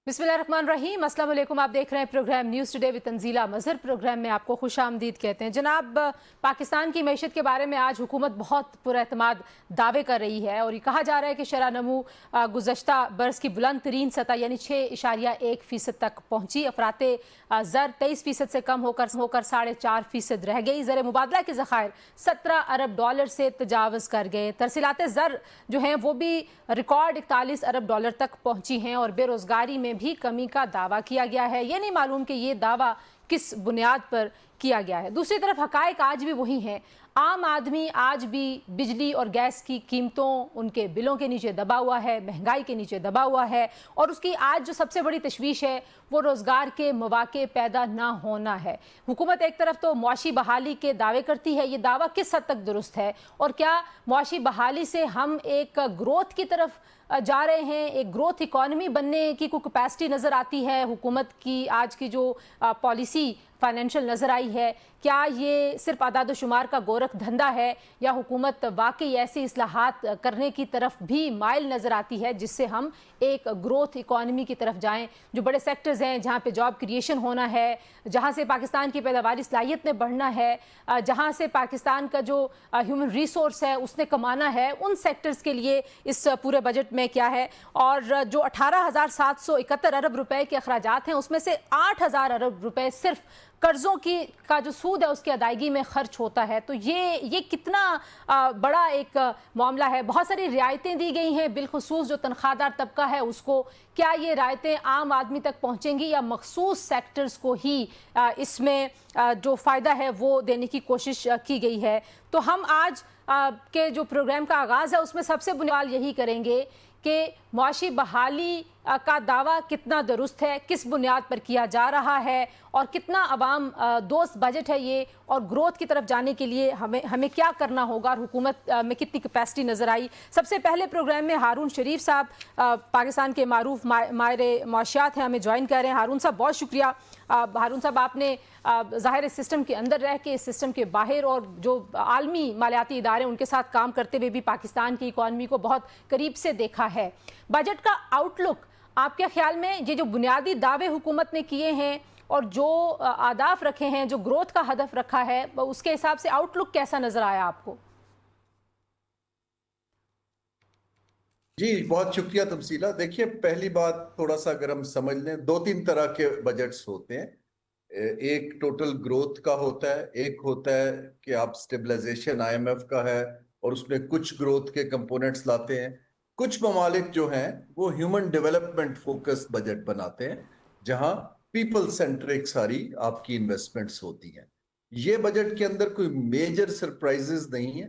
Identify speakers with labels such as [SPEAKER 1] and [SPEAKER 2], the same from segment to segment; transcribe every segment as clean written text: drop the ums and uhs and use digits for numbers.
[SPEAKER 1] बिस्मिल्लाहिर्रहमानिर्रहीम, अस्सलाम वालेकुम। आप देख रहे हैं programme news today with Tanzeela Mazhar. Programme में आपको खुशामदीद कहते हैं। जनाब, पाकिस्तान की मैशत के बारे में आज हुकूमत बहुत पुरएतमाद दावे कर रही है और ये कहा जा रहा है कि शरह नमू गुज़श्ता बरस की बुलंद तरीन सतह यानी 6.1% तक पहुंची। अफराते ज़र 23% से कम होकर 4.5% रह गई। ज़र मुबादला के ज़खायर $17 अरब से तजावज़ कर गए। तरसीलात ज़र जो हैं वो भी रिकॉर्ड $41 अरब तक पहुंची हैं और बेरोज़गारी में भी कमी का दावा किया गया है। ये नहीं मालूम कि ये दावा किस बुनियाद पर किया गया है। दूसरी तरफ हकायक आज भी वही हैं। आम आदमी आज भी बिजली और गैस की कीमतों, उनके बिलों के नीचे दबा हुआ है, महंगाई के नीचे दबा हुआ है और उसकी आज जो सबसे बड़ी तशवीश है वो रोज़गार के मौके पैदा ना होना है। हुकूमत एक तरफ तो मुआशी बहाली के दावे करती है, ये दावा किस हद तक दुरुस्त है और क्या मुआशी बहाली से हम एक ग्रोथ की तरफ जा रहे हैं, एक ग्रोथ इकॉनमी बनने की कोई कैपेसिटी नज़र आती है? हुकूमत की आज की जो पॉलिसी फाइनेंशियल नज़र आई है, क्या ये सिर्फ आदाद शुमार का गोरख धंधा है या हुकूमत वाकई ऐसी इस्लाहात करने की तरफ भी माइल नज़र आती है जिससे हम एक ग्रोथ इकॉनमी की तरफ जाएं? जो बड़े सेक्टर्स हैं जहां पे जॉब क्रिएशन होना है, जहां से पाकिस्तान की पैदावारी सलाहियत में बढ़ना है, जहां से पाकिस्तान का जो ह्यूमन रिसोर्स है उसने कमाना है, उन सेक्टर्स के लिए इस पूरे बजट में क्या है? और जो 18,771 अरब रुपए के अखराजात हैं उसमें से 8,000 अरब रुपए सिर्फ कर्जों की का जो सूद है उसकी अदायगी में खर्च होता है। तो ये कितना बड़ा एक मामला है। बहुत सारी रियायतें दी गई हैं, बिलखुसूस जो तनख्वाहदार तबका है उसको। क्या ये रियायतें आम आदमी तक पहुंचेंगी या मखसूस सेक्टर्स को ही इसमें जो फ़ायदा है वो देने की कोशिश की गई है? तो हम आज के जो प्रोग्राम का आगाज़ है उसमें सबसे बुनियाद यही करेंगे कि मुआशी बहाली का दावा कितना दुरुस्त है, किस बुनियाद पर किया जा रहा है और कितना अवाम दोस्त बजट है ये, और ग्रोथ की तरफ जाने के लिए हमें क्या करना होगा और हुकूमत में कितनी कैपेसिटी नज़र आई। सबसे पहले प्रोग्राम में हारून शरीफ साहब, पाकिस्तान के मारूफ माहिर मुआशियात हैं, हमें ज्वाइन कर रहे हैं। हारून साहब बहुत शुक्रिया। हारून साहब, आपने ज़ाहिर इस सिस्टम के अंदर रह के, इस सिस्टम के बाहर और जो आलमी मालियाती इदारे उनके साथ काम करते हुए भी पाकिस्तान की इकॉनमी को बहुत करीब से देखा है। बजट का आउटलुक आपके ख्याल में, ये जो बुनियादी दावे हुकूमत ने किए हैं और जो आदाफ रखे हैं, जो ग्रोथ का हदफ रखा है, उसके हिसाब से आउटलुक कैसा नजर आया आपको?
[SPEAKER 2] जी बहुत शुक्रिया तमसीला। देखिए, पहली बात थोड़ा सा अगर हम समझ लें, दो तीन तरह के बजट्स होते हैं। एक टोटल ग्रोथ का होता है, एक होता है कि आप स्टेबलाइजेशन IMF का है और उसमें कुछ ग्रोथ के कंपोनेंट्स लाते हैं। कुछ ममालिक जो हैं वो ह्यूमन डेवलपमेंट फोकस बजट बनाते हैं जहां पीपल सेंट्रिक सारी आपकी इन्वेस्टमेंट्स होती हैं। ये बजट के अंदर कोई मेजर सरप्राइजेस नहीं है।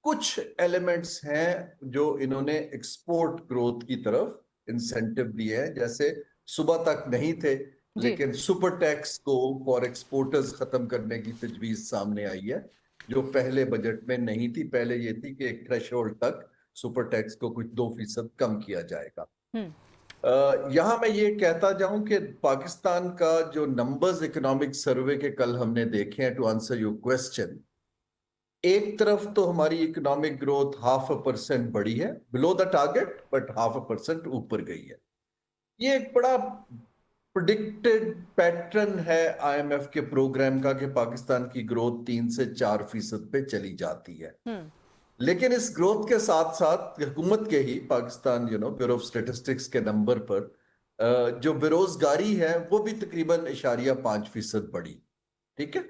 [SPEAKER 2] कुछ एलिमेंट्स हैं जो इन्होंने एक्सपोर्ट ग्रोथ की तरफ इंसेंटिव दिए हैं, जैसे सुबह तक नहीं थे लेकिन सुपर टैक्स को फॉर एक्सपोर्टर्स खत्म करने की तजवीज सामने आई है, जो पहले बजट में नहीं थी। पहले ये थी कि एक थ्रेशोल्ड तक सुपर टैक्स को कुछ 2% कम किया जाएगा। यहां मैं ये कहता जाऊं कि पाकिस्तान का जो नंबर्स इकोनॉमिक सर्वे के कल हमने देखे हैं, टू आंसर योर क्वेश्चन, एक तरफ तो हमारी इकोनॉमिक ग्रोथ 0.5% बढ़ी है, बिलो द टारगेट, बट 0.5% ऊपर गई है। ये एक बड़ा प्रिडिक्टेड पैटर्न है IMF के प्रोग्राम का कि पाकिस्तान की ग्रोथ 3 से 4% पे चली जाती है। लेकिन इस ग्रोथ के साथ साथ हुकूमत के ही पाकिस्तान ब्यूरो ऑफ स्टेटिस्टिक्स के नंबर पर जो बेरोजगारी है वो भी तकरीबन 0.5% बढ़ी। ठीक है,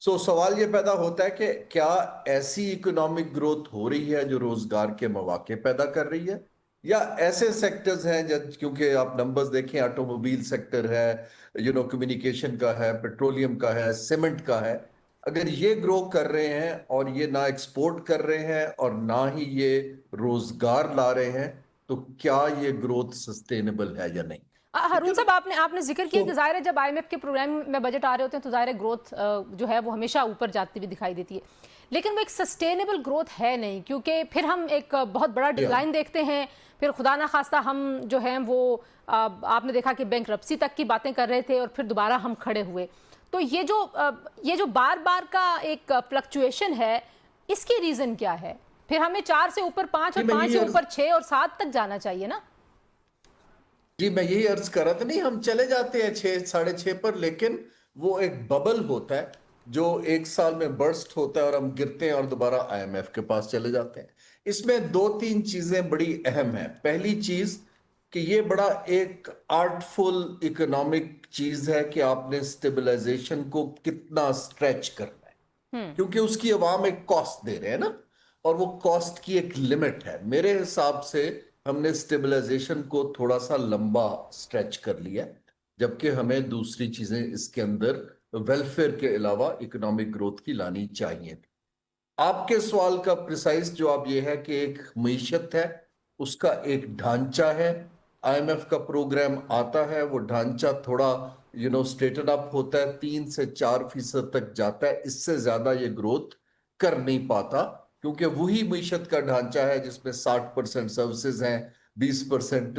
[SPEAKER 2] सवाल ये पैदा होता है कि क्या ऐसी इकोनॉमिक ग्रोथ हो रही है जो रोजगार के मौके पैदा कर रही है, या ऐसे सेक्टर्स हैं क्योंकि आप नंबर्स देखें, ऑटोमोबाइल सेक्टर है, कम्युनिकेशन का है, पेट्रोलियम का है, सीमेंट का है, अगर ये ग्रो कर रहे हैं और ये ना एक्सपोर्ट कर रहे हैं और ना ही ये रोजगार ला रहे हैं, तो क्या ये ग्रोथ सस्टेनेबल है या नहीं?
[SPEAKER 1] हारून साहब, आपने जिक्र किया कि जाहिर है जब IMF के प्रोग्राम में बजट आ रहे होते हैं तो जाहिर है ग्रोथ जो है वो हमेशा ऊपर जाती हुई दिखाई देती है, लेकिन वो एक सस्टेनेबल ग्रोथ है नहीं, क्योंकि फिर हम एक बहुत बड़ा डिक्लाइन देखते हैं। फिर खुदा ना खास्ता हम जो हैं वो आपने देखा कि बैंकरप्सी तक की बातें कर रहे थे और फिर दोबारा हम खड़े हुए। तो ये जो बार बार का एक फ्लक्चुएशन है, इसकी रीजन क्या है? फिर हमें 4 से ऊपर 5 और 5 से ऊपर 6 और 7 तक जाना चाहिए ना।
[SPEAKER 2] जी मैं यही अर्ज कर रहा था, नहीं हम चले जाते हैं 6 साढ़े 6 पर, लेकिन वो एक बबल होता है जो एक साल में बर्स्ट होता है और हम गिरते हैं और दोबारा आईएमएफ के पास चले जाते हैं। इसमें दो तीन चीजें बड़ी अहम है। पहली चीज कि ये बड़ा एक आर्टफुल इकोनॉमिक चीज है कि आपने स्टेबलाइजेशन को कितना स्ट्रेच करना है, क्योंकि उसकी अवाम एक कॉस्ट दे रहे हैं ना, और वो कॉस्ट की एक लिमिट है। मेरे हिसाब से हमने स्टेबलाइजेशन को थोड़ा सा लंबा स्ट्रेच कर लिया, जबकि हमें दूसरी चीजें इसके अंदर वेलफेयर के अलावा इकोनॉमिक ग्रोथ की लानी चाहिए। आपके सवाल का प्रिसाइज जवाब यह है कि एक मईशत है, उसका एक ढांचा है। आईएमएफ का प्रोग्राम आता है, वो ढांचा थोड़ा स्ट्रेटन अप होता है, 3 से 4% तक जाता है, इससे ज्यादा ये ग्रोथ कर नहीं पाता, क्योंकि वही मईशत का ढांचा है जिसमें 60% सर्विसेज हैं, 20%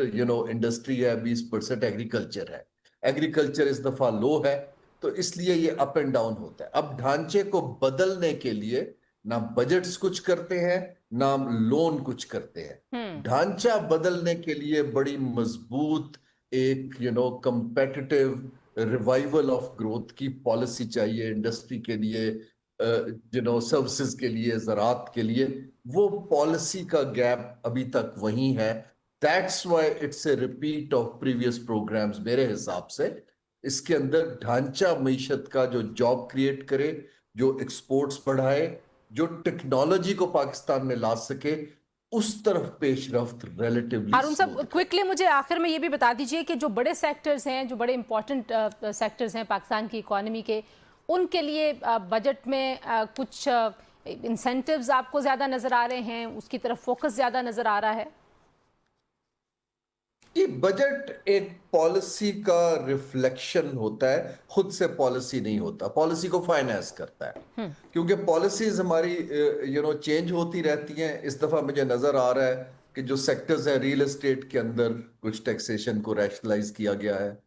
[SPEAKER 2] इंडस्ट्री है, 20% एग्रीकल्चर है। एग्रीकल्चर इस दफा लो है, तो इसलिए ये अप एंड डाउन होता है। अब ढांचे को बदलने के लिए ना बजट्स कुछ करते हैं, ना लोन कुछ करते हैं। ढांचा बदलने के लिए बड़ी मजबूत एक कंपेटिटिव रिवाइवल ऑफ ग्रोथ की पॉलिसी चाहिए, इंडस्ट्री के लिए, सर्विसेज के लिए, ज़राअत के लिए। वो पॉलिसी का गैप अभी तक वही है। That's why it's a repeat of previous programmes मेरे हिसाब से। इसके अंदर ढांचा मईशत का जो जॉब क्रिएट करे, जो एक्सपोर्ट्स बढ़ाए, जो टेक्नोलॉजी को पाकिस्तान में ला सके, उस तरफ पेशरफ्त रिलेटिवली
[SPEAKER 1] हारून
[SPEAKER 2] स्लो
[SPEAKER 1] साहब, क्विकली मुझे आखिर में ये भी बता दीजिए कि जो बड़े सेक्टर्स हैं, जो बड़े इंपॉर्टेंट सेक्टर्स हैं पाकिस्तान की इकोनॉमी के, उनके लिए बजट में कुछ इंसेंटिव्स आपको ज़्यादा नज़र आ रहे हैं, उसकी तरफ फोकस ज़्यादा नज़र आ रहा है?
[SPEAKER 2] ये बजट एक पॉलिसी का रिफ्लेक्शन होता है, खुद से पॉलिसी नहीं होता। पॉलिसी को फाइनेंस करता है, क्योंकि पॉलिसीज हमारी चेंज होती रहती हैं। इस दफा मुझे नजर आ रहा है कि जो सेक्टर्स हैं, रियल एस्टेट के अंदर कुछ टैक्सेशन को रैशनलाइज किया गया है।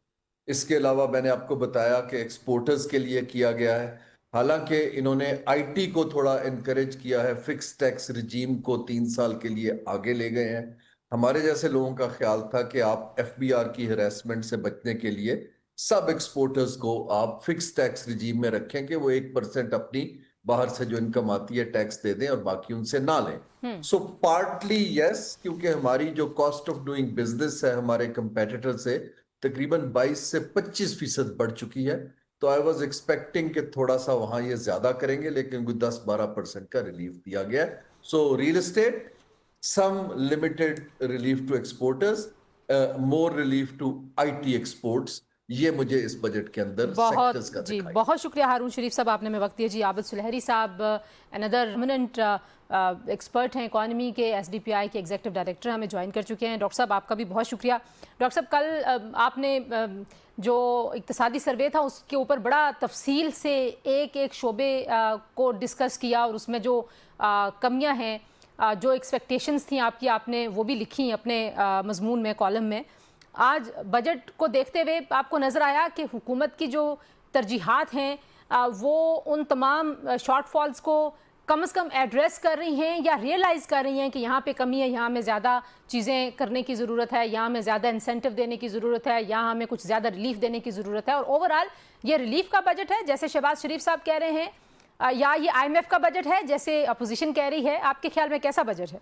[SPEAKER 2] इसके अलावा मैंने आपको बताया कि एक्सपोर्टर्स के लिए किया गया है। हालांकि इन्होंने आईटी को थोड़ा इनकरेज किया है, फिक्स टैक्स रिजीम को 3 साल के लिए आगे ले गए हैं। हमारे जैसे लोगों का ख्याल था कि आप एफबीआर की हरासमेंट से बचने के लिए सब एक्सपोर्टर्स को आप फिक्स टैक्स रिजीम में रखें कि वो 1% अपनी बाहर से जो इनकम आती है टैक्स दे दें और बाकी उनसे ना लें। सो पार्टली यस, क्योंकि हमारी जो कॉस्ट ऑफ डूइंग बिजनेस है हमारे कंपेटिटर से तकरीबन 22 से 25% बढ़ चुकी है। तो आई वॉज एक्सपेक्टिंग कि थोड़ा सा वहां ये ज्यादा करेंगे, लेकिन 10-12% का रिलीफ दिया गया। So real estate, some limited relief to exporters, more relief to IT exports। ये मुझे इस बजट के अंदर सेक्टर्स का दिखाई।
[SPEAKER 1] बहुत शुक्रिया हारून शरीफ साहब, आपने में वक्त दिया जी। आबिद सुलहरी साहब अनदर एमिनेंट एक्सपर्ट हैं इकॉनमी के, एसडीपीआई के एग्जीक्यूटिव डायरेक्टर, हमें ज्वाइन कर चुके हैं। डॉक्टर साहब आपका भी बहुत शुक्रिया। डॉक्टर साहब, कल आपने जो इक्तिसादी सर्वे था उसके ऊपर बड़ा तफसील से एक एक शोबे को डिस्कस किया, और उसमें जो कमियाँ हैं, जो एक्सपेक्टेशंस थी आपकी, आपने वो भी लिखी अपने मजमून में, कॉलम में। आज बजट को देखते हुए आपको नज़र आया कि हुकूमत की जो तरजीहात हैं वो उन तमाम शॉर्टफॉल्स को कम से कम एड्रेस कर रही हैं, या रियलाइज़ कर रही हैं कि यहाँ पे कमी है, यहाँ में ज़्यादा चीज़ें करने की ज़रूरत है, यहाँ में ज़्यादा इंसेंटिव देने की ज़रूरत है, यहाँ हमें कुछ ज़्यादा रिलीफ देने की ज़रूरत है। और ओवरऑल ये रिलीफ का बजट है जैसे शहबाज शरीफ साहब कह रहे हैं, या ये आईएमएफ का बजट है जैसे अपोजिशन कह रही है? आपके ख्याल में कैसा बजट है?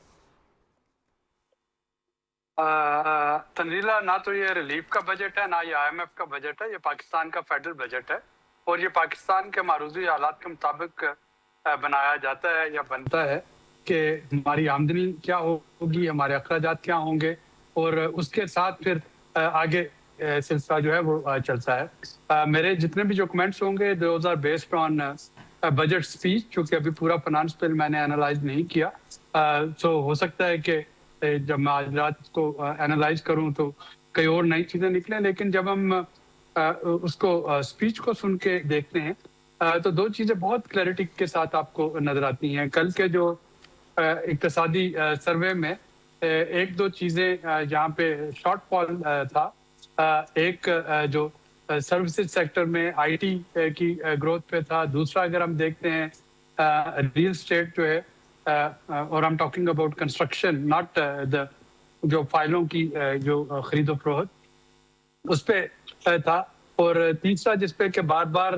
[SPEAKER 3] तंजीला, ना तो ये रिलीफ का बजट है, ना ये आईएमएफ का बजट है। ये पाकिस्तान का फेडरल बजट है, और ये पाकिस्तान के मारूजी हालात के मुताबिक बनाया जाता है या बनता है कि हमारी आमदनी क्या होगी, हमारे अखराजात क्या होंगे, और उसके साथ फिर आगे सिलसिला जो है वो चलता है। मेरे जितने भी जो कमेंट्स होंगे, those are based on budget speech, क्योंकि अभी पूरा फाइनेंस बिल मैंने एनालाइज नहीं किया। सो हो सकता है कि जब मैं आज रात को एनालाइज करूं तो कई और नई चीजें निकलें, लेकिन जब हम उसको स्पीच को सुन के देखते हैं तो दो चीजें बहुत क्लैरिटी के साथ आपको नजर आती हैं। कल के जो इक्तिसादी सर्वे में एक दो चीजें जहाँ पे शॉर्टफॉल था, एक जो सर्विसेज सेक्टर में आईटी की ग्रोथ पे था। दूसरा अगर हम देखते हैं रियल एस्टेट जो है, और I am talking about construction, not the जो फाइलों की जो खरीदो फरोख्त, اس پہ تھا. اور تیسرا جس پہ کہ بار بار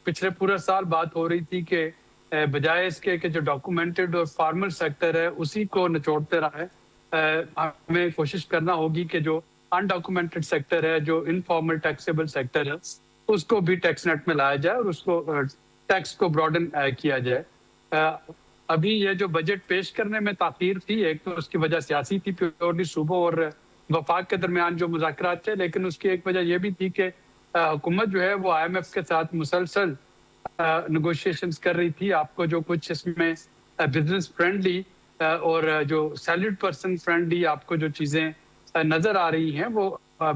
[SPEAKER 3] پچھلے پورا سال بات ہو رہی تھی کہ بجائے اس کے کہ جو ڈاکومنٹڈ اور فارمل سیکٹر ہے اسی کو نچوڑتے رہے, ہمیں کوشش کرنا ہوگی کہ جو انڈاکومنٹڈ سیکٹر ہے, جو انفارمل ٹیکسیبل سیکٹر ہے, اس کو بھی ٹیکس نیٹ میں لایا جائے اور اس کو ٹیکس کو براڈن کیا جائے. ابھی یہ جو بجٹ پیش کرنے میں تاخیر تھی, ایک تو اس کی وجہ سیاسی تھی, پیورلی صوبوں اور وفاق کے درمیان جو مذاکرات تھے, لیکن اس کی ایک وجہ یہ بھی تھی کہ حکومت جو ہے وہ آئی ایم ایف کے ساتھ مسلسل نیگوشیشنز کر رہی تھی. آپ کو جو کچھ اس میں بزنس فرینڈلی اور جو سیلڈ پرسن فرینڈلی آپ کو جو چیزیں نظر آ رہی ہیں وہ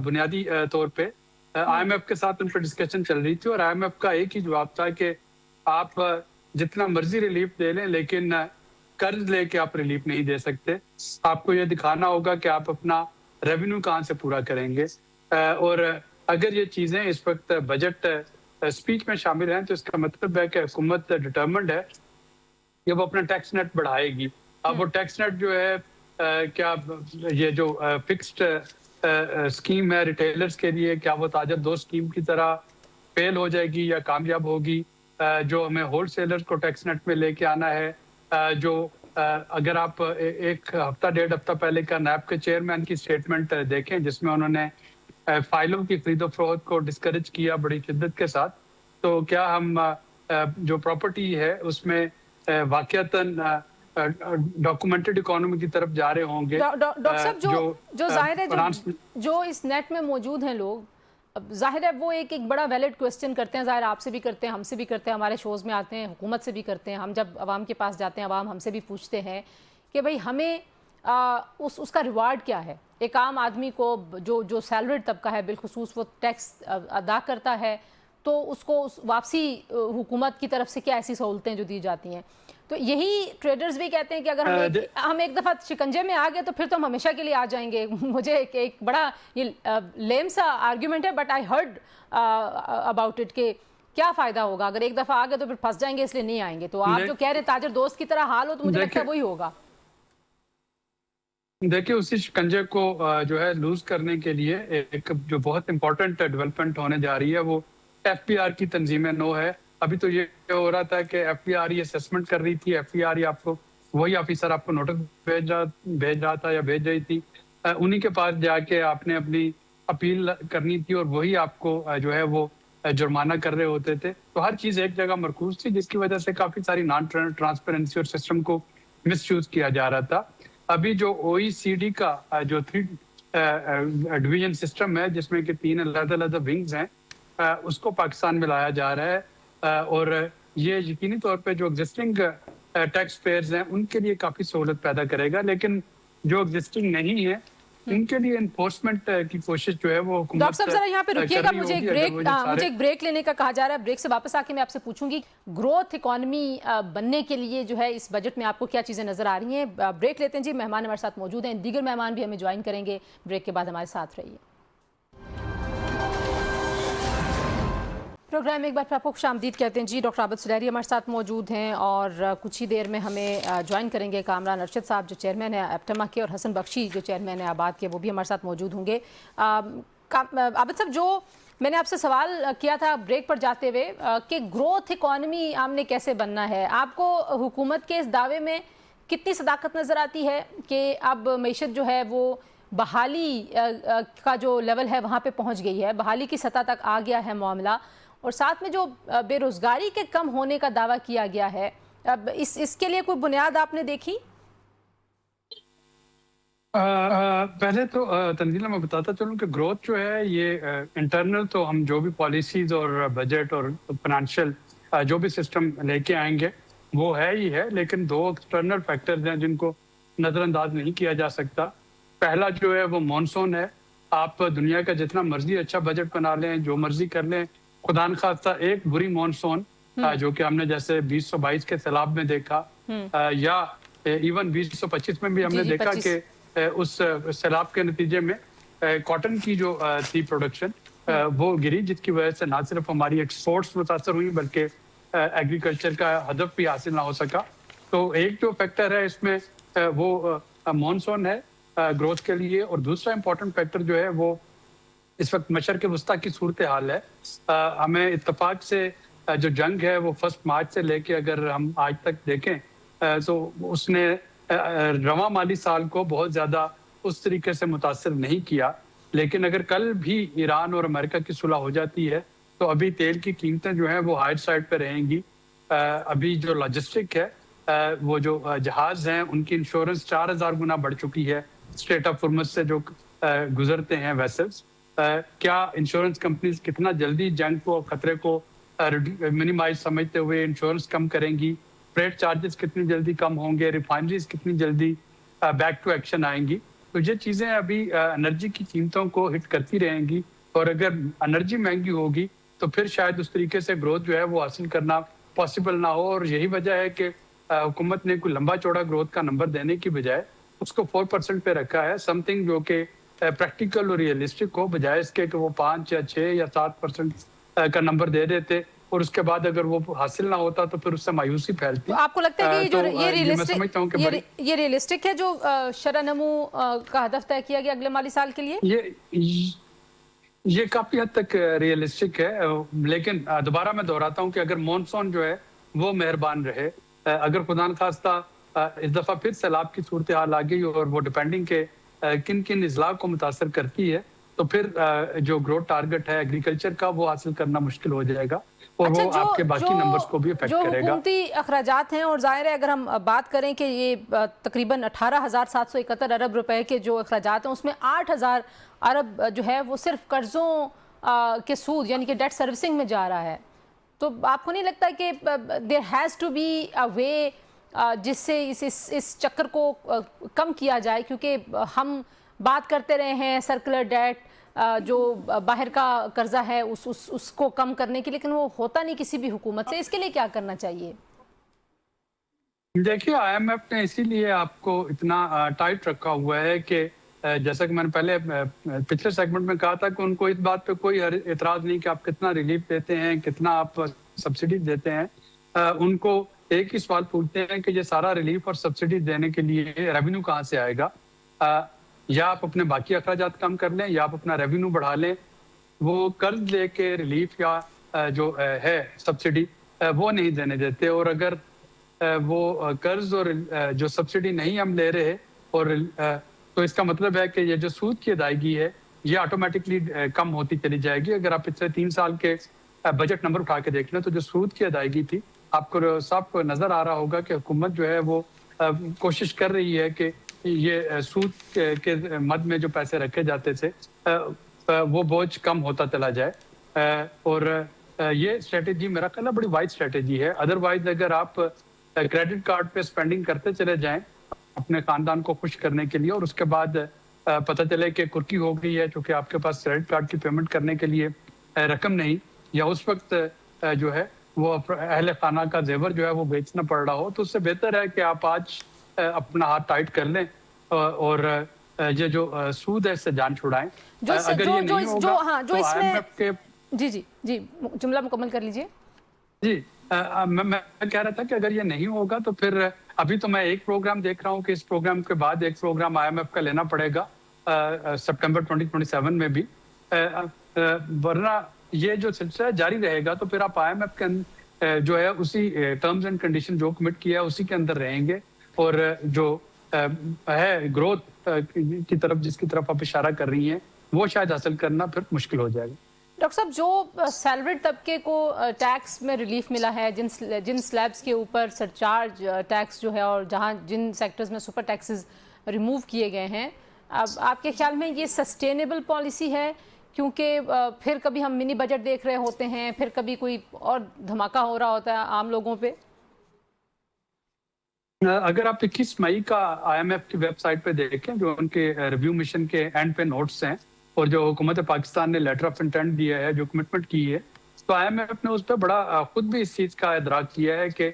[SPEAKER 3] بنیادی طور پہ آئی ایم ایف کے ساتھ ان پہ ڈسکشن چل رہی تھی. اور آئی ایم ایف کا ایک ہی جواب تھا کہ آپ جتنا مرضی ریلیف دے لیں لیکن قرض لے کے آپ ریلیف نہیں دے سکتے. آپ کو یہ دکھانا ہوگا کہ آپ اپنا ریونیو کہاں سے پورا کریں گے. اور اگر یہ چیزیں اس وقت بجٹ اسپیچ میں شامل ہیں تو اس کا مطلب ہے کہ حکومت ڈٹرمنڈ ہے کہ وہ اپنا ٹیکس نیٹ بڑھائے گی. اب وہ ٹیکس نیٹ جو ہے کیا یہ جو فکسڈ اسکیم ہے ریٹیلرز کے لیے, کیا وہ تاجر دو اسکیم کی طرح فیل ہو جائے گی یا کامیاب ہوگی؟ جو ہمیں ہول سیلر کو ٹیکس نیٹ میں لے کے آنا ہے, جو اگر آپ ایک ہفتہ ڈیڑھ ہفتہ پہلے کا نیب کے چیئرمین کی اسٹیٹمنٹ دیکھیں جس میں انہوں نے فائلوں کی خرید و فروخت کو ڈسکریج کیا بڑی شدت کے ساتھ, تو کیا ہم جو پراپرٹی ہے اس میں واقعتاً ڈاکومنٹڈ اکانومی کی طرف جا رہے ہوں گے؟
[SPEAKER 1] ڈاکٹر صاحب جو ظاہر ہے جو اس نیٹ میں موجود ہیں لوگ, ظاہر ہے وہ ایک بڑا ویلڈ کوسچن کرتے ہیں, ظاہر آپ سے بھی کرتے ہیں, ہم سے بھی کرتے ہیں, ہمارے شوز میں آتے ہیں, حکومت سے بھی کرتے ہیں. ہم جب عوام کے پاس جاتے ہیں عوام ہم سے بھی پوچھتے ہیں کہ بھئی ہمیں اس کا ریوارڈ کیا ہے. ایک عام آدمی کو جو سیلریڈ طبقہ ہے بالخصوص وہ ٹیکس ادا کرتا ہے تو اس کو واپسی حکومت کی طرف سے کیا ایسی سہولتیں جو دی جاتی ہیں. تو یہی ٹریڈرز بھی کہتے ہیں کہ اگر ہم ایک دفعہ شکنجے میں آ گئے تو پھر تو ہم ہمیشہ کے لیے آ جائیں گے. مجھے ایک بڑا یہ لیم سا آرگیومنٹ ہے but I heard about it کہ کیا فائدہ ہوگا اگر ایک دفعہ آ گئے تو پھر پھنس جائیں گے اس لیے نہیں آئیں گے. تو آپ جو کہہ رہے ہیں تاجر دوست کی طرح حال ہو تو مجھے لگتا ہے وہی ہوگا.
[SPEAKER 3] دیکھیں اسی شکنجے کو جو ہے لوز کرنے کے لیے ایک جو بہت امپورٹنٹ ڈیولپمنٹ ہونے جا رہی ہے وہ ایف پی آر کی تنظیم نو ہے. ابھی تو یہ ہو رہا تھا کہ ایف پی آر یہ اسیسمنٹ کر رہی تھی, ایف پی آر آپ کو وہی آفیسر آپ کو نوٹس بھیج رہا تھا یا بھیج رہی تھی, انہی کے پاس جا کے آپ نے اپنی اپیل کرنی تھی اور وہی آپ کو جو ہے وہ جرمانہ کر رہے ہوتے تھے. تو ہر چیز ایک جگہ مرکوز تھی جس کی وجہ سے کافی ساری نان ٹرانسپیرنسی اور سسٹم کو مس یوز کیا جا رہا تھا. ابھی جو او ای سی ڈی کا جو 3 ڈویژن سسٹم ہے جس میں کہ 3 علیحدہ ونگز ہیں, اس کو پاکستان میں لایا جا رہا ہے. اور یہ یقینی طور پہ جو ایگزسٹنگ ٹیکس پیئرز ہیں ان کے لیے کافی سہولت پیدا کرے گا, لیکن جو ایگزسٹنگ نہیں ہے ان کے لیے انفورسمنٹ کی کوشش جو ہے وہ حکومت.
[SPEAKER 1] ڈاکٹر صاحب ذرا یہاں پہ رکیے گا, مجھے ایک بریک لینے کا کہا جا رہا ہے. بریک سے واپس آ کے میں آپ سے پوچھوں گی گروتھ اکانومی بننے کے لیے جو ہے اس بجٹ میں آپ کو کیا چیزیں نظر آ رہی ہیں. بریک لیتے ہیں جی. مہمان ہمارے ساتھ موجود ہیں, دیگر مہمان بھی ہمیں جوائن کریں گے. بریک کے بعد ہمارے ساتھ رہیے. پروگرام ایک بار پھر آپ کو خوش آمدید کہتے ہیں جی. ڈاکٹر عابد سلیری ہمارے ساتھ موجود ہیں اور کچھ ہی دیر میں ہمیں جوائن کریں گے کامران ارشد صاحب جو چیئرمین ہے ایپٹما کے, اور حسن بخشی جو چیئرمین ہے آباد کے, وہ بھی ہمارے ساتھ موجود ہوں گے. عابد صاحب, جو میں نے آپ سے سوال کیا تھا بریک پر جاتے ہوئے کہ گروتھ اکانومی ہم نے کیسے بننا ہے, آپ کو حکومت کے اس دعوے میں کتنی صداقت نظر آتی ہے کہ اب معیشت جو ہے وہ بحالی کا جو لیول ہے وہاں پہ پہنچ گئی ہے, بحالی کی سطح تک آ گیا ہے معاملہ, اور ساتھ میں جو بے روزگاری کے کم ہونے کا دعویٰ کیا گیا ہے, اب اس کے لیے کوئی بنیاد آپ نے دیکھی؟
[SPEAKER 3] پہلے تو تنزیلہ میں بتاتا چلوں کہ گروتھ جو ہے یہ انٹرنل تو ہم جو بھی پالیسیز اور بجٹ اور فائنینشیل جو بھی سسٹم لے کے آئیں گے وہ ہے ہی ہے, لیکن 2 ایکسٹرنل فیکٹرز ہیں جن کو نظر انداز نہیں کیا جا سکتا. پہلا جو ہے وہ مانسون ہے. آپ دنیا کا جتنا مرضی اچھا بجٹ بنا لیں, جو مرضی کر لیں, خدا نخواستہ ایک بری مانسون جو کہ ہم نے جیسے 2022 کے سیلاب میں دیکھا یا ایون 2025 میں بھی ہم نے دیکھا کہ اس سیلاب کے نتیجے میں کاٹن کی جو تھی پروڈکشن وہ گری, جس کی وجہ سے نہ صرف ہماری ایکسپورٹس متاثر ہوئی بلکہ ایگریکلچر کا ہدف بھی حاصل نہ ہو سکا. تو ایک جو فیکٹر ہے اس میں وہ مانسون ہے گروتھ کے لیے, اور دوسرا امپورٹنٹ فیکٹر جو ہے وہ اس وقت مشرق وسطیٰ کی صورتحال ہے. ہمیں اتفاق سے جو جنگ ہے وہ 1 مارچ سے لے کے اگر ہم آج تک دیکھیں تو اس نے رواں مالی سال کو بہت زیادہ اس طریقے سے متاثر نہیں کیا. لیکن اگر کل بھی ایران اور امریکہ کی صلح ہو جاتی ہے تو ابھی تیل کی قیمتیں جو ہیں وہ ہائر سائڈ پہ رہیں گی. ابھی جو لاجسٹک ہے وہ جو جہاز ہیں ان کی انشورنس 4000 گنا بڑھ چکی ہے اسٹریٹ آف ہارمز سے جو گزرتے ہیں ویسلز. کیا انشورنس کمپنیز کتنا جلدی جنگ کو خطرے کو منیمائز سمجھتے ہوئے انشورنس کم کریں گی, فریٹ چارجز کتنی جلدی کم ہوں گے, ریفائنریز کتنی جلدی بیک ٹو ایکشن آئیں گی. تو یہ چیزیں ابھی انرجی کی قیمتوں کو ہٹ کرتی رہیں گی, اور اگر انرجی مہنگی ہوگی تو پھر شاید اس طریقے سے گروتھ جو ہے وہ حاصل کرنا پاسبل نہ ہو. اور یہی وجہ ہے کہ حکومت نے کوئی لمبا چوڑا گروتھ کا نمبر دینے کی بجائے اس کو 4% پہ رکھا ہے, سم تھنگ جو کہ پریکٹیکل اور ریئلسٹک ہو, بجائے اس کے کہ وہ 5 یا 6 یا 7% کا نمبر دے دیتے اور اس کے بعد اگر وہ حاصل نہ ہوتا تو پھر اس سے مایوسی پھیلتی.
[SPEAKER 1] آپ کو لگتا ہے کہ یہ ریئلسٹک ہے جو شرح نمو کا ہدف طے کیا گیا اگلے مالی سال کے لیے؟
[SPEAKER 3] یہ کافی حد تک ریئلسٹک ہے, لیکن دوبارہ میں دہراتا ہوں کہ اگر مونسون جو ہے وہ مہربان رہے, اگر خدا نخواستہ اس دفعہ پھر سیلاب کی صورتحال آ گئی اور وہ ڈیپینڈنگ کہ کن کن اضلاع کو متاثر کرتی ہے, تو پھر جو گروتھ ٹارگٹ ہے ایگریکلچر کا وہ حاصل کرنا مشکل ہو جائے گا اور وہ آپ کے باقی نمبرز کو بھی افیکٹ کرے گا.
[SPEAKER 1] جو حکومتی اخراجات ہیں, اور ظاہر ہے اگر ہم بات کریں کہ یہ تقریباً 18,771 ارب روپے کے جو اخراجات ہیں اس میں 8,000 ارب جو ہے وہ صرف قرضوں کے سود یعنی کہ ڈیٹ سروسنگ میں جا رہا ہے. تو آپ کو نہیں لگتا کہ دیر ہیز ٹو بی اے وے جس سے اس چکر کو کم کیا جائے, کیونکہ ہم بات کرتے رہے ہیں سرکولر ڈیٹ جو باہر کا قرضہ ہے اس کو کم کرنے کی, لیکن وہ ہوتا نہیں کسی بھی حکومت سے. اس کے لیے کیا کرنا چاہیے؟
[SPEAKER 3] دیکھیے IMF نے اسی لیے آپ کو اتنا ٹائٹ رکھا ہوا ہے کہ جیسا کہ میں نے پہلے پچھلے سیگمنٹ میں کہا تھا کہ ان کو اس بات پہ کوئی اعتراض نہیں کہ آپ کتنا ریلیف دیتے ہیں, کتنا آپ سبسڈی دیتے ہیں. ان کو ایک ہی سوال پوچھتے ہیں کہ یہ سارا ریلیف اور سبسڈی دینے کے لیے ریونیو کہاں سے آئے گا. یا آپ اپنے باقی اخراجات کم کر لیں یا آپ اپنا ریونیو بڑھا لیں. وہ قرض لے کے ریلیف یا جو ہے سبسڈی وہ نہیں دینے دیتے, اور اگر وہ قرض اور جو سبسڈی نہیں ہم لے رہے اور تو اس کا مطلب ہے کہ یہ جو سود کی ادائیگی ہے یہ آٹومیٹکلی کم ہوتی چلی جائے گی. اگر آپ پچھلے 3 سال کے بجٹ نمبر اٹھا کے دیکھ لیں تو جو سود کی ادائیگی تھی آپ کو صاف نظر آ رہا ہوگا کہ حکومت جو ہے وہ کوشش کر رہی ہے کہ یہ سود کے مد میں جو پیسے رکھے جاتے تھے وہ بوجھ کم ہوتا چلا جائے. اور یہ اسٹریٹجی میرا خیال ہے بڑی وائڈ اسٹریٹجی ہے. ادروائز اگر آپ کریڈٹ کارڈ پہ اسپینڈنگ کرتے چلے جائیں اپنے خاندان کو خوش کرنے کے لیے, اور اس کے بعد پتہ چلے کہ کرکی ہو گئی ہے چونکہ آپ کے پاس کریڈٹ کارڈ کی پیمنٹ کرنے کے لیے رقم نہیں, یا اس وقت جو ہے وہ اہل خانہ کا زیور جو ہے وہ بیچنا پڑ رہا ہو, تو اس سے بہتر ہے کہ آپ آج اپنا ہاتھ ٹائٹ کر لیں اور یہ جو سود ہے اس سے جان چھڑائیں. اگر یہ نہیں ہوگا تو IMF کے
[SPEAKER 1] جی جملہ مکمل کر لیجئے.
[SPEAKER 3] جی میں کہہ رہا تھا کہ اگر یہ نہیں ہوگا تو پھر ابھی تو میں ایک پروگرام دیکھ رہا ہوں کہ اس پروگرام کے بعد ایک پروگرام IMF کا لینا پڑے گا سپٹمبر 2027 میں بھی, ورنہ یہ جو سلسلہ جاری رہے گا تو پھر آپ IMF کے جو ہے اسی ٹرمز اینڈ کنڈیشن جو کمٹ کیا ہے اسی کے اندر رہیں گے, اور جو ہے گروتھ کی طرف جس کی طرف آپ اشارہ کر رہی ہیں وہ شاید حاصل کرنا پھر مشکل ہو جائے گا.
[SPEAKER 1] ڈاکٹر صاحب, جو سیلریڈ طبقے کو ٹیکس میں ریلیف ملا ہے, جن سلیبز کے اوپر سرچارج ٹیکس جو ہے اور جن سیکٹرز میں سپر ٹیکسز ریموو کیے گئے ہیں, اب آپ کے خیال میں یہ سسٹینیبل پالیسی ہے؟ کیونکہ پھر کبھی ہم منی بجٹ دیکھ رہے ہوتے ہیں, پھر کبھی کوئی اور دھماکہ ہو رہا ہوتا ہے عام لوگوں پہ.
[SPEAKER 3] اگر آپ 21 مئی کا IMF کی ویب سائٹ پہ دیکھیں جو ان کے ریویو مشن کے اینڈ پہ نوٹس ہیں اور جو حکومت پاکستان نے لیٹر آف انٹینٹ دیا ہے, جو کمٹمنٹ کی ہے, تو IMF نے اس پہ بڑا خود بھی اس چیز کا ادراک کیا ہے کہ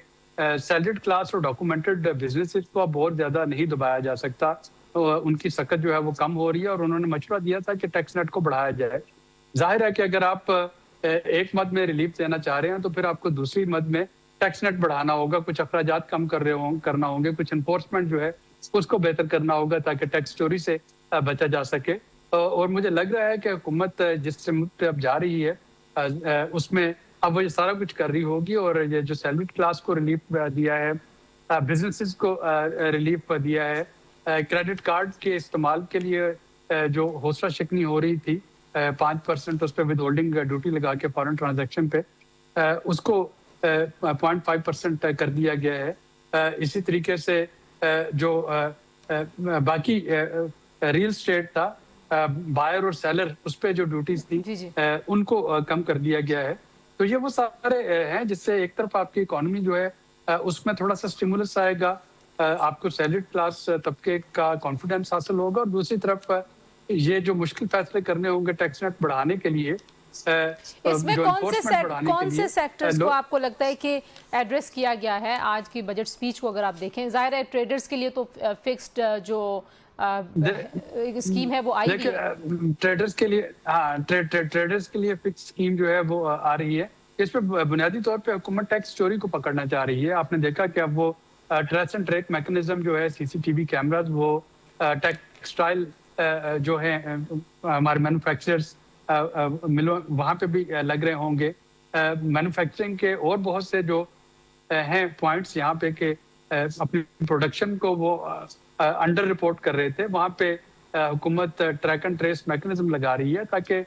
[SPEAKER 3] سیلریڈ کلاس اور ڈاکومنٹڈ بزنسز کو اب بہت زیادہ نہیں دبایا جا سکتا, ان کی سکت جو ہے وہ کم ہو رہی ہے, اور انہوں نے مشورہ دیا تھا کہ ٹیکس نیٹ کو بڑھایا جائے. ظاہر ہے کہ اگر آپ ایک مد میں ریلیف دینا چاہ رہے ہیں تو پھر آپ کو دوسری مد میں ٹیکس نیٹ بڑھانا ہوگا, کچھ اخراجات کم کرنا ہوں گے, کچھ انفورسمنٹ جو ہے اس کو بہتر کرنا ہوگا تاکہ ٹیکس چوری سے بچا جا سکے. اور مجھے لگ رہا ہے کہ حکومت جس سمت پہ اب جا رہی ہے اس میں اب وہ یہ سارا کچھ کر رہی ہوگی، اور یہ جو سیلریڈ کلاس کو ریلیف دیا ہے، بزنسز کو ریلیف دیا ہے، کریڈٹ کارڈ کے استعمال کے لیے جو حوصلہ شکنی ہو رہی تھی 5% اس پہ ود ہولڈنگ ڈیوٹی لگا کے فارن ٹرانزیکشن پہ، اس کو 0.5% کر دیا گیا ہے۔ اسی طریقے سے جو باقی ریل اسٹیٹ تھا، بائر اور سیلر، اس پہ جو ڈیوٹیز تھی ان کو کم کر دیا گیا ہے۔ تو یہ وہ سارے ہیں جس سے ایک طرف آپ کی اکانومی جو ہے اس میں تھوڑا سا اسٹیمولس آئے گا، آپ کو سیلریڈ کلاس طبقے کا کانفیڈنس حاصل ہوگا، اور دوسری طرف یہ جو مشکل فیصلے کرنے ہوں گے ٹیکس ریٹ بڑھانے کے لیے،
[SPEAKER 1] اس میں کون سے سیکٹرز کو آپ کو لگتا ہے کہ ایڈریس کیا گیا ہے آج کی بجٹ سپیچ کو؟ اگر آپ دیکھیں، ظاہر ہے ٹریڈرز کے لیے تو فکسڈ جو اسکیم ہے وہ آئی گئی ہے،
[SPEAKER 3] ٹریڈرز کے لیے، ہاں ٹریڈرز کے لیے فکس اسکیم جو ہے وہ آ رہی ہے۔ اس پہ بنیادی طور پہ حکومت ٹیکس چوری کو پکڑنا چاہ رہی ہے۔ آپ نے دیکھا کہ اب وہ ٹریس اینڈ ٹریک میکنزم جو ہے، سی سی ٹی وی کیمراز، وہ ٹیکسٹائل جو ہے ہمارے مینوفیکچررز ملوں وہاں پہ بھی لگ رہے ہوں گے۔ مینوفیکچرنگ کے اور بہت سے جو ہیں پوائنٹس یہاں پہ کہ اپنی پروڈکشن کو وہ انڈر رپورٹ کر رہے تھے، وہاں پہ حکومت ٹریک اینڈ ٹریس میکنزم لگا رہی ہے تاکہ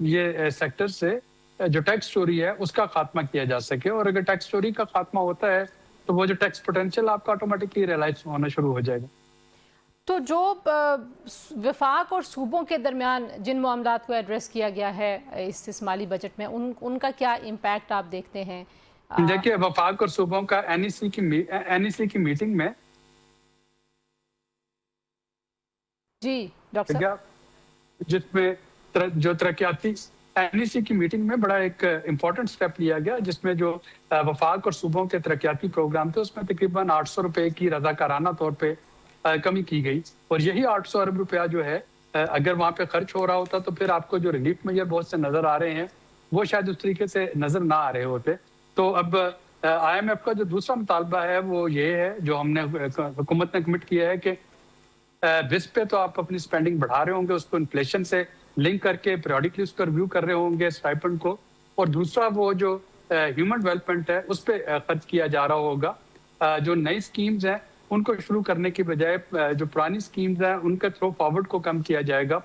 [SPEAKER 3] یہ سیکٹر سے جو ٹیکس چوری ہے اس کا خاتمہ کیا جا سکے، اور اگر ٹیکس چوری کا خاتمہ ہوتا ہے تو وہ جو ٹیکس پوٹینشیل آپ کا آٹومیٹکلی ریلائز ہونا شروع ہو جائے گا۔
[SPEAKER 1] تو جو وفاق اور صوبوں کے درمیان جن معاملات کو ایڈریس کیا گیا ہے اس مالی بجٹ میں، ان کا کیا امپیکٹ آپ دیکھتے ہیں؟
[SPEAKER 3] دیکھیے، وفاق اور صوبوں کا این ای سی کی میٹنگ میں،
[SPEAKER 1] جی ڈاکٹر صاحب،
[SPEAKER 3] جس میں جو ترقیاتی این ای سی کی میٹنگ میں بڑا ایک امپورٹنٹ سٹیپ لیا گیا، جس میں جو وفاق اور صوبوں کے ترقیاتی پروگرام تھے اس میں تقریباً 800 روپے کی رضاکارانہ طور پہ کمی کی گئی، اور یہی 800 ارب روپیہ جو ہے اگر وہاں پہ خرچ ہو رہا ہوتا تو پھر آپ کو جو ریلیف میجر بہت سے نظر آ رہے ہیں وہ شاید اس طریقے سے نظر نہ آ رہے ہوتے۔ تو اب آئی ایم ایف کا جو دوسرا مطالبہ ہے وہ یہ ہے، جو ہم نے حکومت نے کمٹ کیا ہے کہ بس پہ تو آپ اپنی سپینڈنگ بڑھا رہے ہوں گے، اس کو انفلیشن سے لنک کر کے پیریوڈکلی اس کو ریویو کر رہے ہوں گے اسٹائپنڈ کو، اور دوسرا وہ جو ہیومن ڈیولپمنٹ ہے اس پہ خرچ کیا جا رہا ہوگا۔ جو نئی سکیمز ہیں ان کو شروع کرنے کی بجائے جو پرانی سکیمز ہیں ان کا تھرو فارورڈ کو کم کیا جائے گا،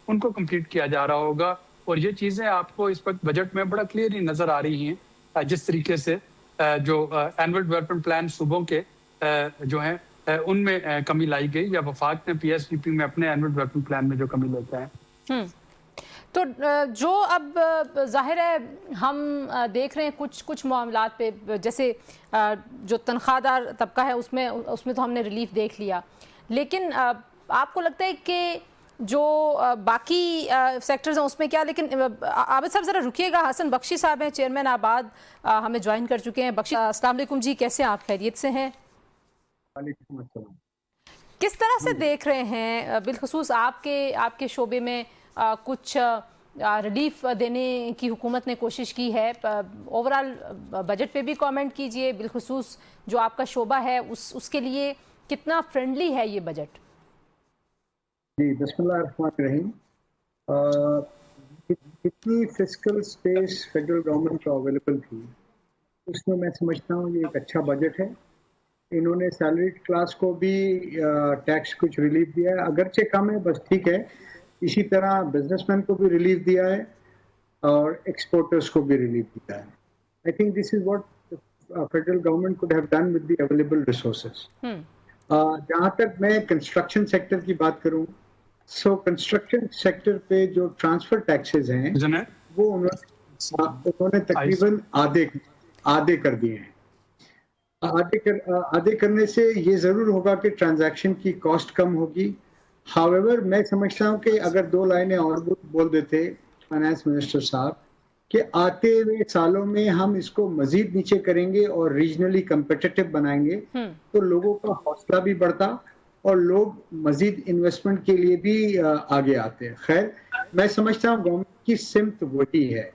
[SPEAKER 3] ان کو کمپلیٹ کیا جا رہا ہوگا، اور یہ چیزیں آپ کو اس وقت بجٹ میں بڑا کلیئرلی نظر آ رہی ہیں۔ جس طریقے سے جو اینول ڈیولپمنٹ پلان صوبوں کے جو ہیں ان میں کمی لائی گئی، یا وفاق نے پی ایس ڈی پی میں اپنے اینول ڈیولپمنٹ پلان میں جو کمی لیتا ہے۔
[SPEAKER 1] تو جو اب ظاہر ہے ہم دیکھ رہے ہیں کچھ معاملات پہ، جیسے جو تنخواہ دار طبقہ ہے اس میں تو ہم نے ریلیف دیکھ لیا، لیکن آپ کو لگتا ہے کہ جو باقی سیکٹرز ہیں اس میں کیا؟ لیکن عابد صاحب ذرا رکیے گا، حسن بخشی صاحب ہیں چیئرمین آباد، ہمیں جوائن کر چکے ہیں۔ بخشی السلام علیکم جی، کیسے آپ؟ خیریت سے ہیں؟
[SPEAKER 4] وعلیکم السلام۔
[SPEAKER 1] کس طرح سے دیکھ رہے ہیں بالخصوص آپ کے شعبے میں کچھ ریلیف دینے کی حکومت نے کوشش کی ہے؟ اوورال بجٹ پہ بھی کامنٹ کیجئے، بالخصوص جو آپ کا شعبہ ہے اس کے لیے کتنا فرینڈلی ہے یہ بجٹ؟
[SPEAKER 4] جی بسم اللہ الرحمن الرحیم۔ کتنی فسکل سپیس فیڈرل گورنمنٹ کو اویلیبل تھی اس میں سمجھتا ہوں یہ ایک اچھا بجٹ ہے۔ انہوں نے سیلریڈ کلاس کو بھی ٹیکس کچھ ریلیف دیا ہے، اگرچہ کم ہے بس ٹھیک ہے۔ اسی طرح بزنس مین کو بھی ریلیف دیا ہے اور ایکسپورٹرز کو بھی ریلیف دیا ہے۔ I think this is what federal government could have done with the available resources. جہاں تک میں کنسٹرکشن سیکٹر کی بات کروں، سو کنسٹرکشن سیکٹر پہ جو ٹرانسفر ٹیکسز ہیں وہ انہوں نے تقریباً آدھے کر دیے ہیں۔ آدھے کرنے سے یہ ضرور ہوگا کہ ٹرانزیکشن کی کاسٹ کم ہوگی۔ ہاویور میں سمجھتا ہوں کہ اگر 2 لائنیں اور بول دیتے فائنانس منسٹر صاحب کہ آتے ہوئے سالوں میں ہم اس کو مزید نیچے کریں گے اور ریجنلی کمپیٹیٹو بنائیں گے تو لوگوں کا حوصلہ بھی بڑھتا اور لوگ مزید انویسٹمنٹ کے لیے بھی آگے آتے ہیں۔ خیر میں سمجھتا ہوں گورنمنٹ کی سمت وہی ہے۔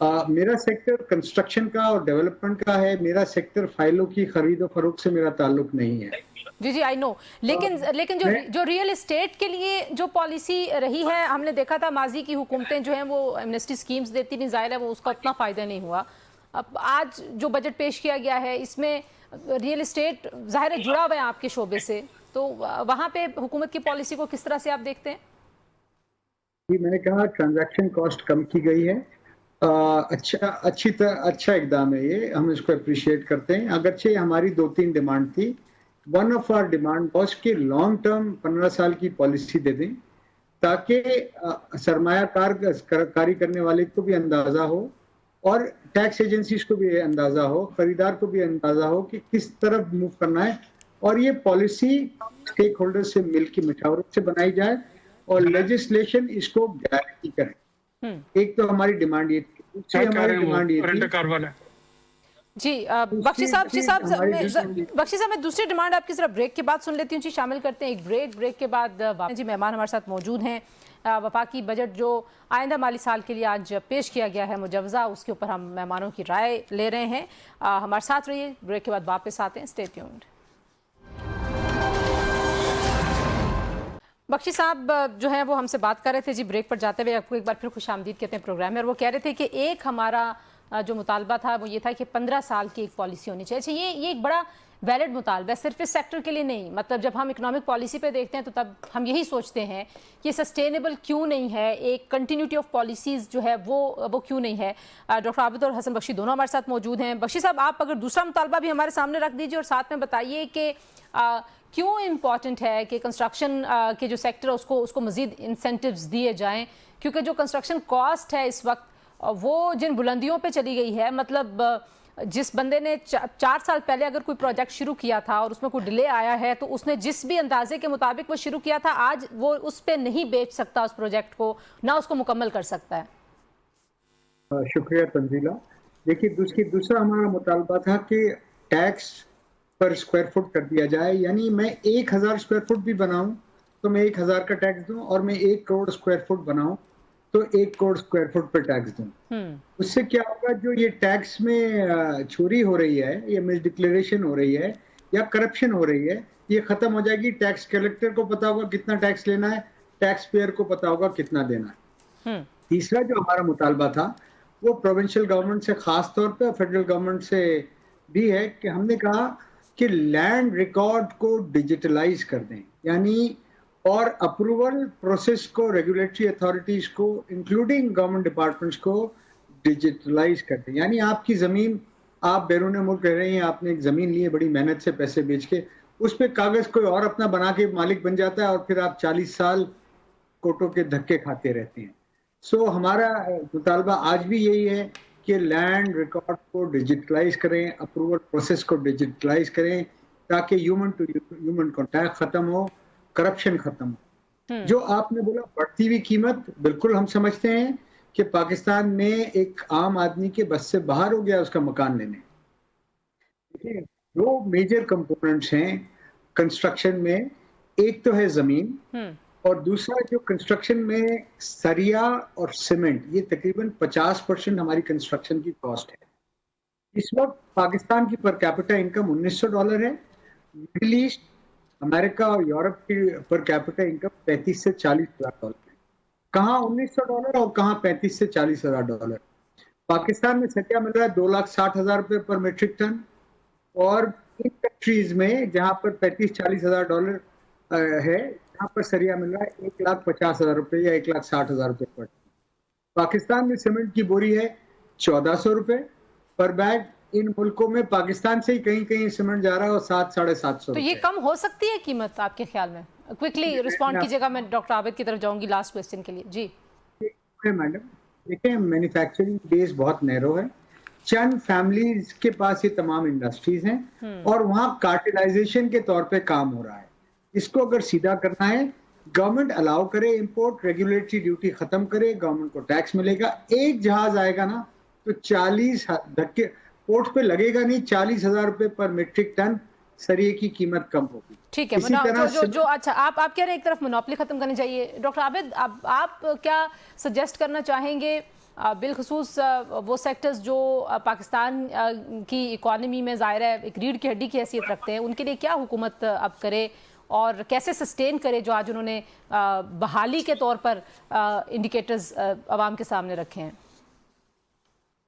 [SPEAKER 4] मेरा सेक्टर कंस्ट्रक्शन का और डेवलपमेंट का है, मेरा सेक्टर फाइलों की खरीद और फरोख्त से मेरा ताल्लुक नहीं है।
[SPEAKER 1] जी आई नो, लेकिन जो रियल एस्टेट के लिए जो पॉलिसी रही है, हमने देखा था माजी की हुकूमतें जो हैं वो एमनेस्टी स्कीम्स देती नहीं, जाहिर है वो उसका उतना फ़ायदा नहीं हुआ। अब आज जो बजट पेश किया गया है इसमें रियल एस्टेट जाहिर है जुड़ा हुआ है आपके शोबे से, तो वहाँ पे हुकूमत की पॉलिसी को किस तरह से आप देखते हैं?
[SPEAKER 4] जी, मैंने कहा ट्रांजैक्शन कॉस्ट कम की गई है, अच्छा इकदाम है ये, हम इसको अप्रिशिएट करते हैं। अगरचे हमारी 2-3 डिमांड थी। One of our demand was कि लॉन्ग टर्म 15 साल की पॉलिसी दे दें ताकि सरमायाकारी करने वाले को भी अंदाजा हो और टैक्स एजेंसीज को भी अंदाजा हो, खरीदार को भी अंदाजा हो कि किस तरफ मूव करना है, और ये पॉलिसी स्टेक होल्डर से मिलकर मशावरत से बनाई जाए और लेजिस्लेशन इसको गारंटी करे। एक तो हमारी डिमांड ये थी, दूसरी हमारी डिमांड ये थी
[SPEAKER 1] जी बख्शी साहब मैं दूसरी डिमांड आपकी जरा ब्रेक के बाद सुन लेती हूँ जी, शामिल करते हैं एक ब्रेक के बाद जी मेहमान हमारे साथ मौजूद हैं। वफाकी बजट जो आइंदा माली साल के लिए आज पेश किया गया है मुजवजा, उसके ऊपर हम मेहमानों की राय ले रहे हैं। हमारे साथ रहिए, ब्रेक के बाद वापस आते हैं, स्टे ट्यून्ड। बख्शी साहब जो है वो हमसे बात कर रहे थे जी, ब्रेक पर जाते हुए आपको एक बार फिर खुशामदीद कहते हैं प्रोग्राम में, और वो कह रहे थे कि एक हमारा जो मुतालबा था वो ये था कि 15 साल की एक पॉलिसी होनी चाहिए। अच्छा, ये एक बड़ा वैलिड मुतालबा है, सिर्फ इस सेक्टर के लिए नहीं। मतलब जब हम इकोनॉमिक पॉलिसी पे देखते हैं तो तब हम यही सोचते हैं कि सस्टेनेबल क्यों नहीं है, एक कंटिन्यूटी ऑफ पॉलिसीज़ जो है वो क्यों नहीं है। डॉक्टर आबिद और हसन बख्शी दोनों हमारे साथ मौजूद हैं। बख्शी साहब, आप अगर दूसरा मुतालबा भी हमारे सामने रख दीजिए और साथ में बताइए कि क्यों इम्पॉर्टेंट है कि कंस्ट्रक्शन के जो सेक्टर है उसको मज़ीद इंसेंटिव्स दिए जाएँ, क्योंकि जो कंस्ट्रक्शन कॉस्ट है इस वक्त वो जिन बुलंदियों पे चली गई है। मतलब जिस बंदे ने 4 साल पहले अगर कोई प्रोजेक्ट शुरू किया था और उसमें कोई डिले आया है तो उसने जिस भी अंदाजे के मुताबिक वो शुरू किया था, आज वो उस पे नहीं बेच सकता उस प्रोजेक्ट को, ना उसको मुकम्मल कर सकता है।
[SPEAKER 4] शुक्रिया तंजीला। देखिए, दूसरा हमारा मुतालबा था कि टैक्स पर स्क्वायर फुट कर दिया जाए, यानी मैं 1000 स्क्वायर फुट भी बनाऊं तो मैं 1000 का टैक्स दूं, और मैं 1 करोड़ स्क्वायर फुट बनाऊं तो 1 करोड़ स्क्वायर फुट पर टैक्स दूं। उससे क्या होगा, जो ये टैक्स में चोरी हो रही है, ये मिस डिक्लेरेशन हो रही है या करप्शन हो रही है, ये खत्म हो जाएगी। टैक्स कलेक्टर को पता होगा कितना टैक्स लेना है, टैक्स पेयर को पता होगा कितना देना है। तीसरा जो हमारा मुतालबा था वो प्रोविंशियल गवर्नमेंट से, खास तौर पे फेडरल गवर्नमेंट से भी है, कि हमने कहा कि लैंड रिकॉर्ड को डिजिटलाइज कर दें, यानी और अप्रूवल प्रोसेस को रेगुलेटरी अथॉरिटीज को इंक्लूडिंग गवर्नमेंट डिपार्टमेंट्स को डिजिटलाइज कर दें। यानी आपकी ज़मीन, आप बैरून मुल्क रह रहे हैं, आपने एक ज़मीन ली है बड़ी मेहनत से पैसे बेच के, उस पर कागज़ कोई और अपना बना के मालिक बन जाता है और फिर आप 40 साल कोर्टों के धक्के खाते रहते हैं। सो हमारा मुतालबा आज भी यही है कि लैंड रिकॉर्ड को डिजिटलाइज करें, अप्रूवल प्रोसेस को डिजिटलाइज करें, ताकि ह्यूमन टू ह्यूमन कॉन्टैक्ट खत्म हो, करप्शन खत्म हो। जो आपने बोला बढ़ती हुई कीमत, बिल्कुल हम समझते हैं कि पाकिस्तान में एक आम आदमी के बस से बाहर हो गया उसका मकान लेने। देखिए, 2 मेजर कंपोनेंट्स हैं कंस्ट्रक्शन में, एक तो है जमीन और दूसरा जो कंस्ट्रक्शन में सरिया और सीमेंट, ये तकरीबन 50% हमारी कंस्ट्रक्शन की कॉस्ट है। इस वक्त पाकिस्तान की पर कैपिटा इनकम $1900 है, मिडिल ईस्ट, अमेरिका और यूरोप की पर कैपिटा इनकम $35 से $40,000 है। कहाँ $1900 और कहाँ $35 से $40,000। पाकिस्तान में सरिया मिल रहा है $2,60,000 पर मेट्रिक टन, और इन कंट्रीज में जहाँ पर $35-40,000 है, यहाँ पर सरिया मिल रहा है $1,50,000 या $1,60,000 पर। पाकिस्तान में सीमेंट की बोरी है $1,400 पर बैग। इन मुल्कों में पाकिस्तान से ही कहीं कहीं सीमेंट जा रहा है और $700-750।
[SPEAKER 1] तो ये कम हो सकती है कीमत आपके ख्याल में? क्विकली रिस्पॉन्ड कीजिएगा, मैं डॉक्टर आबिद की तरफ जाऊंगी लास्ट क्वेश्चन के लिए। जी
[SPEAKER 4] मैडम, देखिए मैन्युफैक्चरिंग बेस बहुत नैरो है, चंद फैमिलीज के पास ये तमाम इंडस्ट्रीज हैं और वहाँ कार्टेलाइजेशन के तौर पे काम हो रहा है। इसको अगर सीधा करना है, गवर्नमेंट अलाउ करे इंपोर्ट, रेगुलेटरी ड्यूटी खत्म करे, गवर्नमेंट को टैक्स मिलेगा। एक जहाज आएगा ना तो 40 धक्के पोर्ट पे लगेगा नहीं, $40,000 पर मेट्रिक टन सरिये की कीमत कम होगी।
[SPEAKER 1] ठीक है, जो अच्छा आप कह रहे हैं एक तरफ मोनोपोली खत्म करनी चाहिए। डॉक्टर आबिद, आप क्या सजेस्ट करना चाहेंगे बिलखसूस वो सेक्टर्स जो पाकिस्तान की इकॉनमी में ज़ाहिर है एक रीढ़ की हड्डी की हैसियत रखते हैं, उनके लिए क्या हुकूमत अब करे और कैसे सस्टेन करे जो आज उन्होंने बहाली के तौर पर इंडिकेटर्स आवाम के सामने रखे हैं?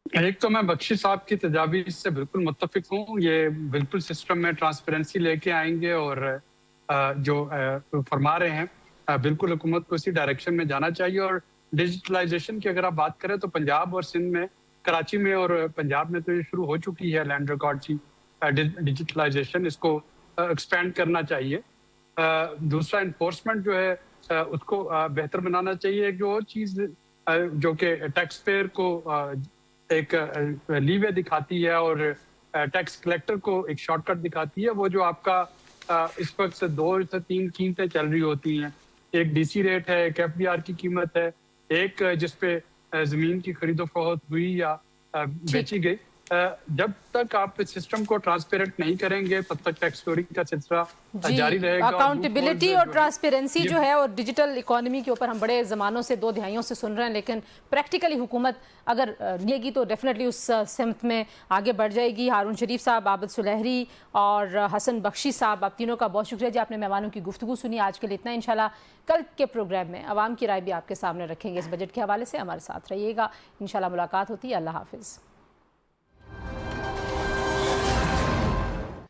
[SPEAKER 3] एक तो मैं बख्शी साहब की तजावीज़ से बिल्कुल मुत्तफिक हूँ। ये बिल्कुल सिस्टम में ट्रांसपेरेंसी लेके आएंगे और जो फरमा रहे हैं बिल्कुल हुकूमत को इसी डायरेक्शन में जाना चाहिए। और डिजिटलाइजेशन की अगर आप बात करें तो पंजाब और सिंध में, कराची में और पंजाब में तो ये शुरू हो चुकी है लैंड रिकॉर्ड की डिजिटलाइजेशन, इसको एक्सपेंड करना चाहिए। दूसरा इन्फोर्समेंट जो है उसको बेहतर बनाना चाहिए। जो और चीज़ जो कि टैक्स पेयर को एक लीवे दिखाती है और टैक्स कलेक्टर को एक शॉर्टकट दिखाती है, वो जो आपका इस वक्त 2 से 3 कीमतें चल रही होती हैं। एक डीसी रेट है, एक एफडीआर की कीमत है, एक जिसपे ज़मीन की खरीदो फरोख्त हुई या बेची गई। जब तक आप इस सिस्टम को ट्रांसपेरेंट नहीं करेंगे तब तक टैक्स चोरी का सिलसिला जारी रहेगा।
[SPEAKER 1] अकाउंटेबिलिटी और ट्रांसपेरेंसी जो है और डिजिटल इकोनॉमी के ऊपर हम बड़े ज़मानों से 2 दहाइयों से सुन रहे हैं, लेकिन प्रैक्टिकली हुकूमत अगर लेगी तो डेफिनेटली उस सिमत में आगे बढ़ जाएगी। हारून शरीफ साहब, आबिद सुलहरी और हसन बख्शी साहब, आप तीनों का बहुत शुक्रिया जी, आपने मेहमानों की गुफ्तगू सुनी। आज के लिए इतना। इंशाल्लाह कल के प्रोग्राम में आवाम की राय भी आपके सामने रखेंगे इस बजट के हवाले से। हमारे साथ रहिएगा, इंशाल्लाह मुलाकात होती है। अल्लाह हाफिज़।